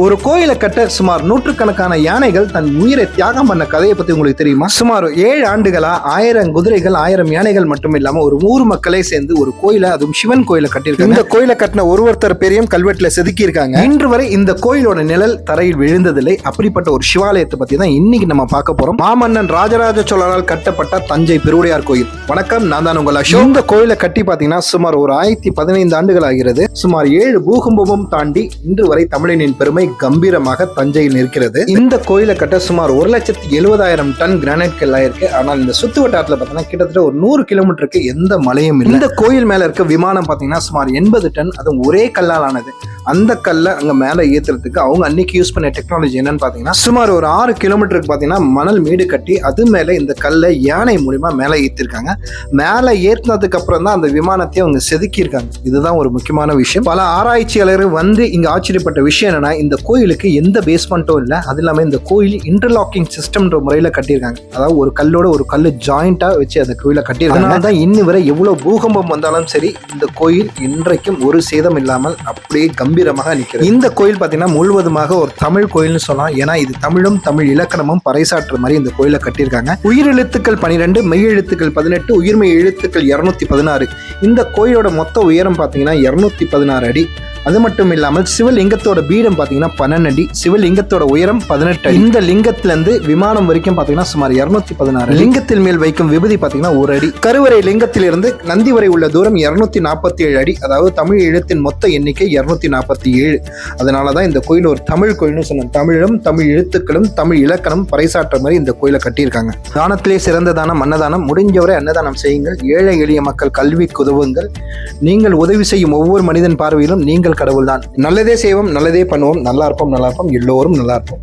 ஒரு கோயிலை கட்ட சுமார் நூற்றுக்கணக்கான யானைகள் தன் உயிரை தியாகம் பண்ண கதையை பத்தி உங்களுக்கு தெரியுமா? சுமார் 7 ஆண்டுகளா 1000 குதிரைகள் 1000 யானைகள் மட்டும் இல்லாம ஒரு ஊர் மக்களே சேர்ந்து ஒரு கோயிலை, அதுவும் சிவன் கோயிலை கட்டியிருக்காங்க. இந்த கோயிலை கட்டின ஒருத்தர் பெரியும் கல்வெட்டுல செதுக்கி இருக்காங்க. இன்று வரை இந்த கோயிலோட நிழல் தரையில் விழுந்ததில்லை. அப்படிப்பட்ட ஒரு சிவாலயத்தை பத்தி தான் இன்னைக்கு நம்ம பார்க்க போறோம். மாமன்னன் ராஜராஜ சோழரால் கட்டப்பட்ட தஞ்சை பெருவுடையார் கோயில். வணக்கம், நான் தான் உங்கள் அசோக். இந்த கோயிலை கட்டி பாத்தீங்கன்னா சுமார் ஒரு 1015 ஆண்டுகள் ஆகிறது. சுமார் 7 பூகம்பமும் தாண்டி இன்று வரை தமிழனின் பெருமை கம்பீரமாக தஞ்சையில் இருக்கிறது. இந்த கோயிலை கட்ட சுமார் 1,70,000 டன் கிரானைட் கல் ஆயிருக்கு. ஆனால் இந்த சுத்து வட்டாரத்துல பாத்தீங்கன்னா கிட்டத்தட்ட ஒரு 100 கிலோமீட்டருக்கு எந்த மலையும் இல்லை. இந்த கோயில் மேல இருக்க விமானம் பாத்தீங்கன்னா சுமார் 80 டன், அதுவும் ஒரே கல்லால் ஆனது. அந்த கல்லை அங்க மேல ஏத்துறதுக்கு அவங்க அன்னைக்கு யூஸ் பண்ண டெக்னாலஜி என்னன்னு பாத்தீங்கன்னா சுமார் ஒரு 6 கிலோமீட்டருக்கு பாத்தீங்கன்னா மணல் மேடு கட்டி அது மேல இந்த கல்லை யானை மூலியமா மேல ஏத்திருக்காங்க. மேல ஏத்தினதுக்கு அப்புறம் தான் அந்த விமானத்தை அவங்க செதுக்கி இருக்காங்க. இதுதான் ஒரு முக்கியமான விஷயம். பல ஆராய்ச்சியாளர்கள் வந்து இங்க ஆச்சரியப்பட்ட விஷயம் என்னன்னா, இந்த கோயிலுக்கு எந்த பேஸ்மெண்ட்டும் இல்லை. அது இல்லாம இந்த கோயில் இன்டர்லாக்கிங் சிஸ்டம்ன்ற முறையில கட்டியிருக்காங்க. அதாவது ஒரு கல்லோட ஒரு கல்லு ஜாயிண்டா வச்சு அந்த கோயிலை கட்டியிருக்காங்க. அதனால தான் இன்னி வரை எவ்வளவு பூகம்பம் வந்தாலும் சரி இந்த கோயில் இன்றைக்கும் ஒரு சேதம் இல்லாமல் அப்படியே கம்பீரமாக நிற்கிறது. இந்த கோயில் பார்த்தீங்கன்னா முழுவதுமாக ஒரு தமிழ் கோயில்னு சொல்லலாம். ஏன்னா இது தமிழும் தமிழ் இலக்கணமும் பறைசாற்றுற மாதிரி இந்த கோயிலை கட்டியிருக்காங்க. உயிரெழுத்துக்கள் 12, மெய் எழுத்துக்கள் 18, உயிர்மெய் எழுத்துக்கள் 216. இந்த கோயிலோட மொத்த உயரம் பார்த்தீங்கன்னா 216 அடி. அது மட்டும் இல்லாமல் சிவலிங்கத்தோட பீடம் பாத்தீங்கன்னா 12 அடி, சிவலிங்கத்தோட உயரம் 18 அடி. இந்த லிங்கத்துல இருந்து விமானம் வரைக்கும் பாத்தீங்கன்னா சுமார் 216. லிங்கத்தில் மேல் வைக்கும் விபூதி பாத்தீங்கன்னா 1 அடி. கருவறை லிங்கத்திலிருந்து நந்தி வரை உள்ள தூரம் 247 அடி. அதாவது தமிழ் எழுத்தின் மொத்த எண்ணிக்கை 247. அதனாலதான் இந்த கோயில் ஒரு தமிழ் கோயில்னு சொன்னோம். தமிழும் தமிழ் எழுத்துக்களும் தமிழ் இலக்கணம் பறைசாற்ற மாதிரி இந்த கோயிலை கட்டியிருக்காங்க. தானத்திலே சிறந்த தானம் அன்னதானம். முடிஞ்சவரை அன்னதானம் செய்யுங்கள். ஏழை எளிய மக்கள் கல்விக்கு உதவுங்கள். நீங்கள் உதவி செய்யும் ஒவ்வொரு மனிதன் பார்வையிலும் நீங்கள் கடவுள் தான். நல்லதே செய்வோம், நல்லதே பண்ணுவோம். நல்லா இருப்போம், எல்லோரும் நல்லா இருப்போம்.